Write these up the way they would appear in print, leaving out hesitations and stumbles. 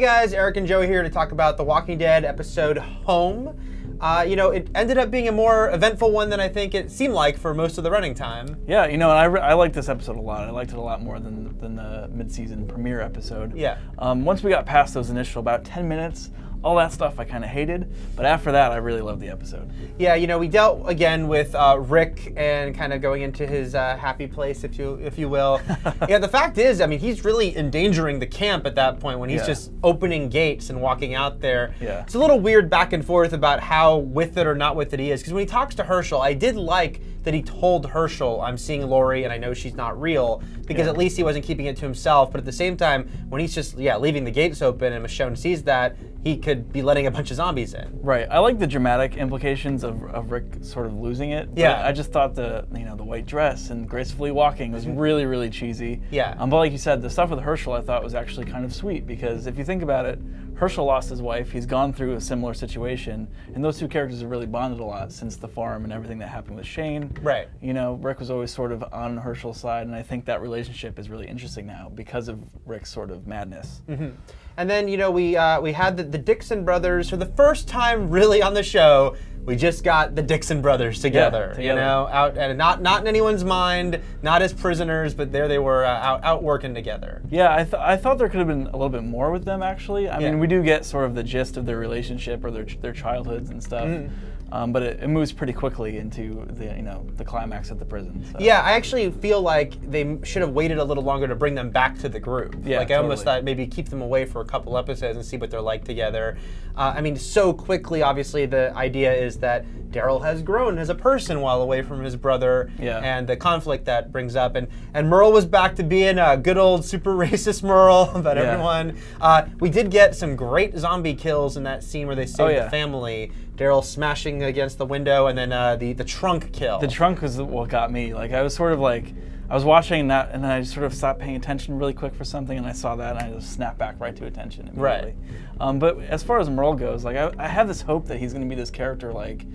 guys, Eric and Joe here to talk about The Walking Dead episode Home. It ended up being a more eventful one than I think it seemed like for most of the running time. Yeah, and I liked this episode a lot. I liked it a lot more than the mid-season premiere episode. Yeah. Once we got past those initial about 10 minutes, all that stuff I kind of hated, but after that, I really loved the episode. Yeah, we dealt again with Rick and kind of going into his happy place, if you will. Yeah, the fact is, I mean, he's really endangering the camp at that point when he's just opening gates and walking out there. Yeah. It's a little weird back and forth about how with it or not with it he is, because when he talks to Herschel, I did like that he told Herschel, I'm seeing Lori and I know she's not real, because at least he wasn't keeping it to himself. But at the same time, when he's just leaving the gates open and Michonne sees that, he could be letting a bunch of zombies in. Right. I like the dramatic implications of Rick sort of losing it. Yeah. I just thought the white dress and gracefully walking was really, really cheesy. Yeah. But like you said, the stuff with Herschel I thought was actually kind of sweet, because if you think about it, Herschel lost his wife, he's gone through a similar situation, and those two characters have really bonded a lot since the farm and everything that happened with Shane. Right. Rick was always sort of on Herschel's side, and I think that relationship is really interesting now because of Rick's sort of madness. Mm-hmm. And then, we had the Dixon brothers for the first time really on the show. We just got the Dixon brothers together, out and not in anyone's mind, not as prisoners, but there they were out working together. Yeah, I thought there could have been a little bit more with them, actually. I mean, we do get sort of the gist of their relationship or their childhoods and stuff. But it moves pretty quickly into the climax at the prison. So. Yeah, I actually feel like they should have waited a little longer to bring them back to the group. Yeah, I almost thought maybe keep them away for a couple episodes and see what they're like together. I mean, so quickly, obviously, the idea is that Daryl has grown as a person while away from his brother, and the conflict that brings up. And Merle was back to being a good old super racist Merle about everyone. We did get some great zombie kills in that scene where they saved the family. Daryl smashing against the window, and then the trunk kill. The trunk was what got me. Like, I was sort of like, I was watching that, and then I sort of stopped paying attention really quick for something, and I saw that, and I just snapped back right to attention immediately. Right. But as far as Merle goes, like, I have this hope that he's going to be this character, like,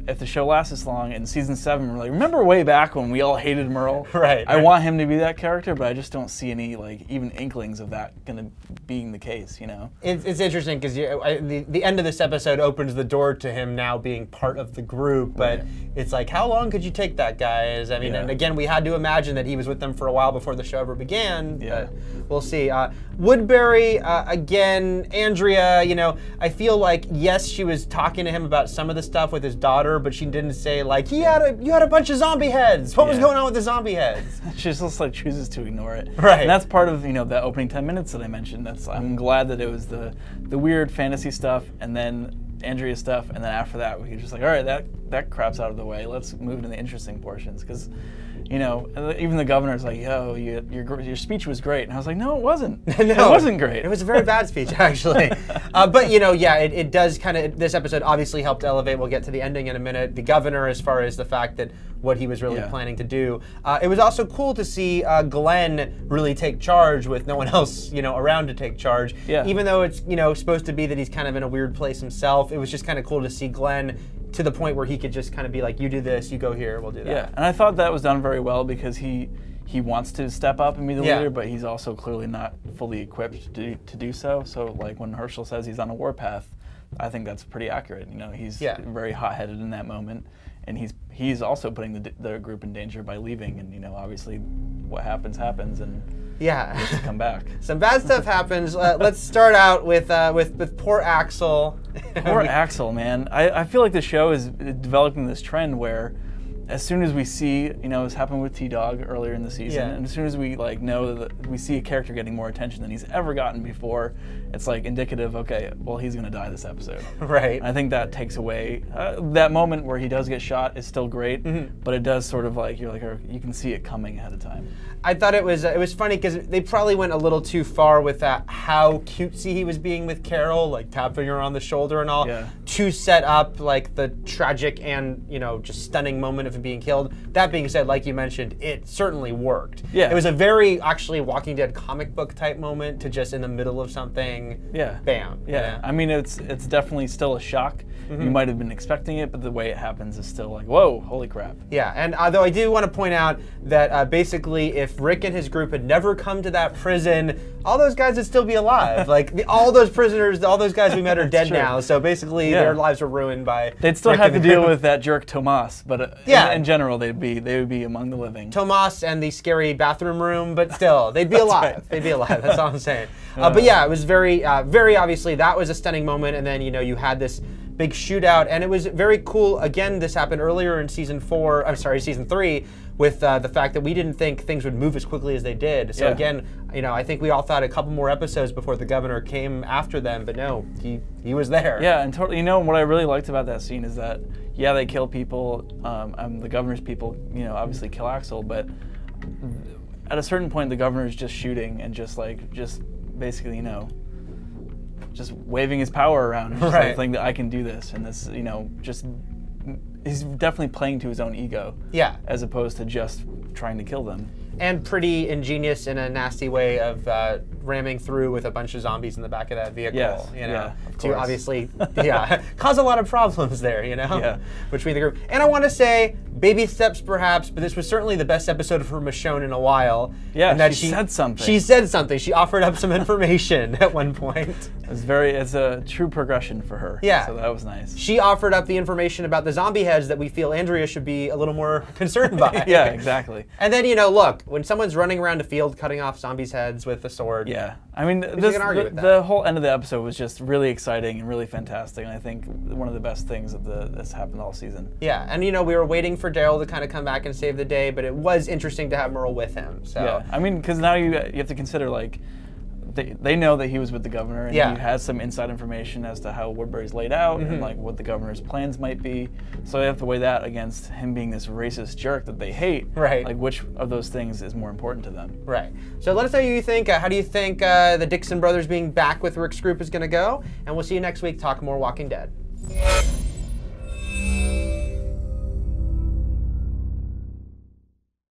if the show lasts this long, in season 7, we're like, remember way back when we all hated Merle? Right. I want him to be that character, but I just don't see any, like, even inklings of that being the case, It's interesting because the end of this episode opens the door to him now being part of the group, but it's like, how long could you take that, guys? I mean, and again, we had to imagine that he was with them for a while before the show ever began. But we'll see. Woodbury, again, Andrea, I feel like, yes, she was talking to him about some of the stuff with his daughter, but she didn't say, like, you had a bunch of zombie heads. What was going on with the zombie heads? She just like chooses to ignore it. Right. And that's part of, that opening 10 minutes that I mentioned. I'm glad that it was the weird fantasy stuff and then Andrea stuff, and then after that we could just like, all right, that crap's out of the way. Let's move to the interesting portions, because even the governor's like, yo, your speech was great. And I was like, no, it wasn't. No, it wasn't great. It was a very bad speech, actually. But, it does kind of, this episode obviously helped elevate, we'll get to the ending in a minute, the governor, as far as the fact that what he was really planning to do. It was also cool to see Glenn really take charge with no one else, around to take charge. Yeah. Even though it's, supposed to be that he's kind of in a weird place himself, it was just kind of cool to see Glenn to the point where he could just kind of be like, you do this, you go here, we'll do that. Yeah, and I thought that was done very well, because he wants to step up and be the leader, but he's also clearly not fully equipped to do so. So, like, when Herschel says he's on a warpath, I think that's pretty accurate. He's very hot-headed in that moment, and he's also putting the group in danger by leaving. And obviously, what happens, and he has to come back. Some bad stuff happens. Let's start out with poor Axel. Poor Axel, man. I feel like the show is developing this trend where, as soon as we see, it's happened with T-Dog earlier in the season, and as soon as we know that we see a character getting more attention than he's ever gotten before, it's like indicative, okay, well, he's going to die this episode. Right. And I think that takes away, that moment where he does get shot is still great, but it does sort of like, you can see it coming ahead of time. I thought it was funny because they probably went a little too far with that, how cutesy he was being with Carol, like tapping her on the shoulder and all, to set up like the tragic and just stunning moment of from being killed. That being said, like you mentioned, it certainly worked. Yeah. It was a very, actually, Walking Dead comic book type moment to just in the middle of something, bam. Yeah. I mean, it's definitely still a shock. You might have been expecting it, but the way it happens is still like, whoa, holy crap. Yeah, and though I do want to point out that basically if Rick and his group had never come to that prison, all those guys would still be alive. Like, all those prisoners, all those guys we met are dead now, so basically their lives were ruined by They'd still Rick have to and deal with that jerk Tomas, but in general, they would be among the living. Tomas and the scary bathroom room, but still, they'd be alive. Right. They'd be alive, that's all I'm saying. But yeah, it was very, very obviously, that was a stunning moment, and then, you had this big shootout, and it was very cool. Again, this happened earlier in season 3, with the fact that we didn't think things would move as quickly as they did. So again, I think we all thought a couple more episodes before the governor came after them, but no, he was there. Yeah, and totally. What I really liked about that scene is that they kill people. The governor's people, obviously kill Axel, but at a certain point, the governor's just shooting and just basically, just waving his power around, just saying that I can do this, and this, just he's definitely playing to his own ego. Yeah. As opposed to just trying to kill them. And pretty ingenious in a nasty way of ramming through with a bunch of zombies in the back of that vehicle. Yes. To obviously, cause a lot of problems there, between the group. And I want to say, baby steps perhaps, but this was certainly the best episode for Michonne in a while. Yeah, and that she said something. She said something. She offered up some information at one point. It's a true progression for her. Yeah. So that was nice. She offered up the information about the zombie heads that we feel Andrea should be a little more concerned by. Yeah, exactly. And then, look, when someone's running around a field cutting off zombies' heads with a sword. Yeah. I mean, the whole end of the episode was just really exciting and really fantastic, and I think one of the best things that's happened all season. Yeah, and we were waiting for Daryl to kind of come back and save the day, but it was interesting to have Merle with him. So. Yeah, I mean, because now you have to consider, like, they know that he was with the governor, and he has some inside information as to how Woodbury's laid out and like what the governor's plans might be. So they have to weigh that against him being this racist jerk that they hate. Right. Like, which of those things is more important to them? Right. So let us know what you think. How do you think the Dixon brothers being back with Rick's group is going to go? And we'll see you next week. Talk more Walking Dead.